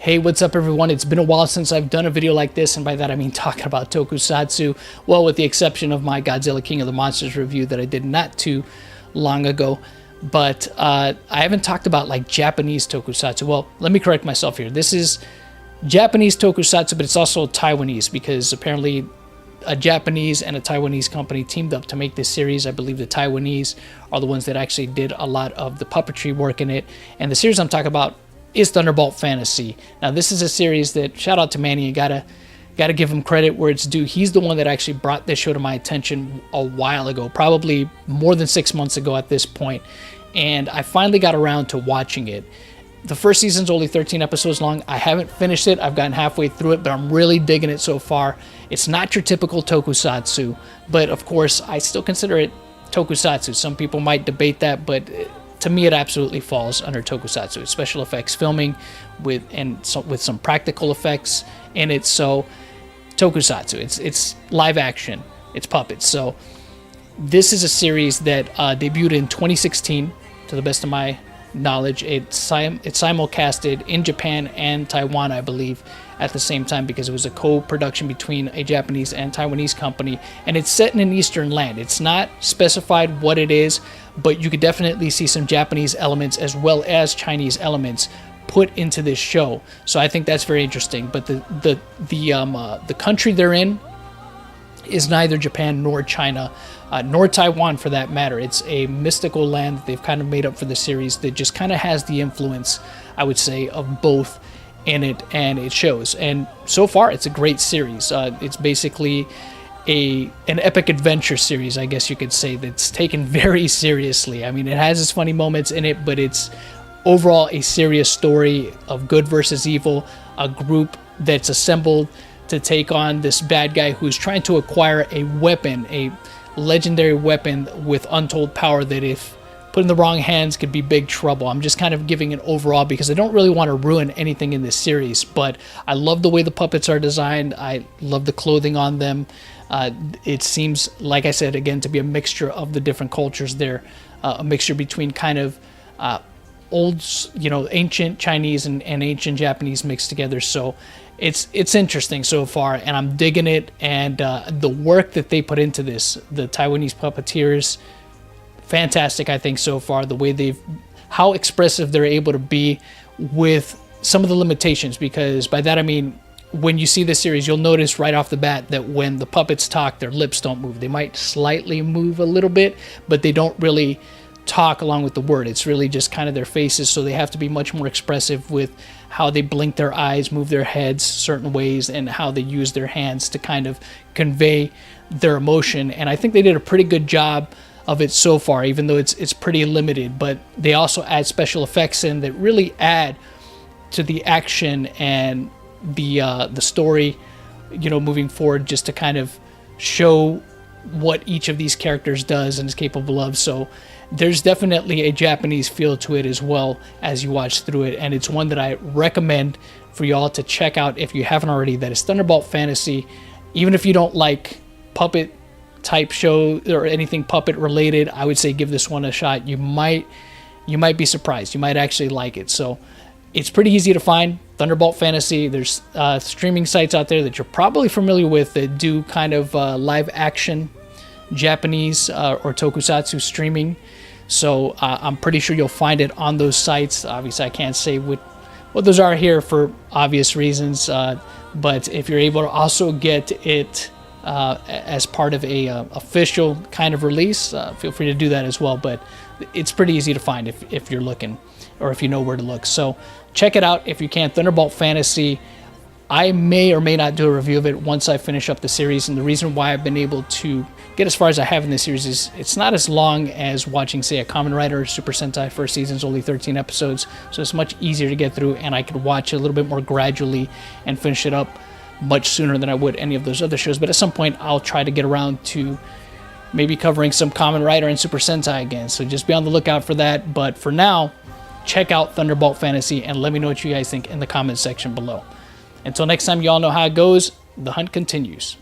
Hey, what's up everyone? It's been a while since I've done a video like this, and by that I mean talking about Tokusatsu. Well, with the exception of my Godzilla King of the Monsters review that I did not too long ago. But I haven't talked about like Japanese Tokusatsu. Well, let me correct myself here. This is Japanese Tokusatsu, but it's also Taiwanese, because apparently a Japanese and a Taiwanese company teamed up to make this series. I believe the Taiwanese are the ones that actually did a lot of the puppetry work in it. And the series I'm talking about is Thunderbolt Fantasy. Now, this is a series that, shout out to Manny, you gotta give him credit where it's due. He's the one that actually brought this show to my attention a while ago, probably more than 6 months ago at this point, and I finally got around to watching it. The first season's only 13 episodes long. I haven't finished it. I've gotten halfway through it, but I'm really digging it so far. It's not your typical Tokusatsu, but of course, I still consider it Tokusatsu. Some people might debate that, but to me, it absolutely falls under Tokusatsu. It's special effects filming with some practical effects in it. So Tokusatsu, it's live action, it's puppets. So this is a series that debuted in 2016, to the best of my knowledge. It's simulcasted in Japan and Taiwan, I believe, at the same time, because it was a co-production between a Japanese and Taiwanese company, and it's set in an Eastern land. It's not specified what it is, but you could definitely see some Japanese elements as well as Chinese elements put into this show. So I think that's very interesting. But the country they're in is neither Japan nor China, nor Taiwan for that matter. It's a mystical land that they've kind of made up for the series that just kind of has the influence, I would say, of both in it, and it shows. And so far, it's a great series. It's basically an epic adventure series, I guess you could say, that's taken very seriously. I mean, it has its funny moments in it, but it's overall a serious story of good versus evil, a group that's assembled to take on this bad guy who's trying to acquire a weapon, a legendary weapon with untold power that, if put in the wrong hands, could be big trouble. I'm just kind of giving it overall because I don't really want to ruin anything in this series, but I love the way the puppets are designed. I love the clothing on them. It seems, like I said, again, to be a mixture of the different cultures there, a mixture between kind of old, ancient Chinese and ancient Japanese mixed together. So it's interesting so far, and I'm digging it. And the work that they put into this, the Taiwanese puppeteers, fantastic, I think, so far. The way how expressive they're able to be with some of the limitations, because by that I mean, when you see this series, you'll notice right off the bat that when the puppets talk, their lips don't move. They might slightly move a little bit, but they don't really talk along with the word. It's really just kind of their faces, so they have to be much more expressive with how they blink their eyes, move their heads certain ways, and how they use their hands to kind of convey their emotion. And I think they did a pretty good job of it so far, even though it's pretty limited. But they also add special effects in that really add to the action and the story, moving forward, just to kind of show what each of these characters does and is capable of. So there's definitely a Japanese feel to it as well as you watch through it, and it's one that I recommend for y'all to check out if you haven't already. That is Thunderbolt Fantasy. Even if you don't like puppet type show or anything puppet related, I would say give this one a shot. You might be surprised. You might actually like it. So it's pretty easy to find, Thunderbolt Fantasy. There's streaming sites out there that you're probably familiar with that do kind of live action Japanese or Tokusatsu streaming. So I'm pretty sure you'll find it on those sites. Obviously, I can't say what those are here for obvious reasons, but if you're able to also get it as part of a official kind of release, feel free to do that as well. But it's pretty easy to find if you're looking, or if you know where to look. So check it out if you can. Thunderbolt Fantasy. I may or may not do a review of it once I finish up the series, and the reason why I've been able to get as far as I have in this series is it's not as long as watching, say, a Kamen Rider Super Sentai. First season's only 13 episodes, so it's much easier to get through, and I could watch a little bit more gradually and finish it up much sooner than I would any of those other shows. But at some point, I'll try to get around to maybe covering some Kamen Rider and Super Sentai again, so just be on the lookout for that. But for now, check out Thunderbolt Fantasy and let me know what you guys think in the comments section below. Until next time, y'all know how it goes. The hunt continues.